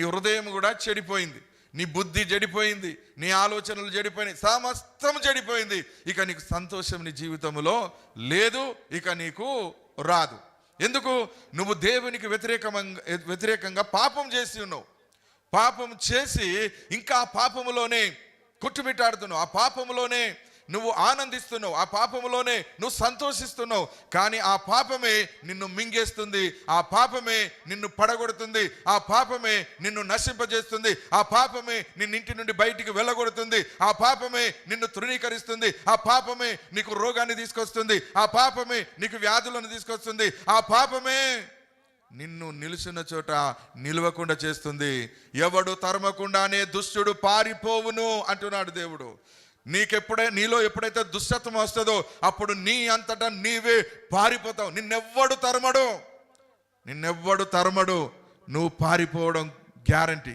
నీ హృదయం కూడా చెడిపోయింది, నీ బుద్ధి చెడిపోయింది, నీ ఆలోచనలు చెడిపోయినాయి, సమస్తం చెడిపోయింది. ఇక నీకు సంతోషం నీ జీవితంలో లేదు, ఇక నీకు రాదు. ఎందుకు? నువ్వు దేవునికి వ్యతిరేకంగా పాపం చేసి ఉన్నావు. పాపం చేసి ఇంకా ఆ పాపములోనే కొట్టుమిట్టాడుతున్నావు, ఆ పాపములోనే నువ్వు ఆనందిస్తున్నావు, ఆ పాపములోనే నువ్వు సంతోషిస్తున్నావు. కానీ ఆ పాపమే నిన్ను మింగేస్తుంది, ఆ పాపమే నిన్ను పడగొడుతుంది, ఆ పాపమే నిన్ను నశింపజేస్తుంది, ఆ పాపమే నిన్నింటి నుండి బయటికి వెళ్ళగొడుతుంది, ఆ పాపమే నిన్ను తృణీకరిస్తుంది, ఆ పాపమే నీకు రోగాన్ని తీసుకొస్తుంది, ఆ పాపమే నీకు వ్యాధులను తీసుకొస్తుంది, ఆ పాపమే నిన్ను నిలుచున్న చోట నిలవకుండా చేస్తుంది. ఎవడు తరమకుండానే దుష్టుడు పారిపోవును అంటున్నాడు దేవుడు. నీలో ఎప్పుడైతే దుష్టత్వం వస్తుందో అప్పుడు నీ అంతటా నీవే పారిపోతావు. నిన్నెవ్వడు తరమడు, నువ్వు పారిపోవడం గ్యారంటీ.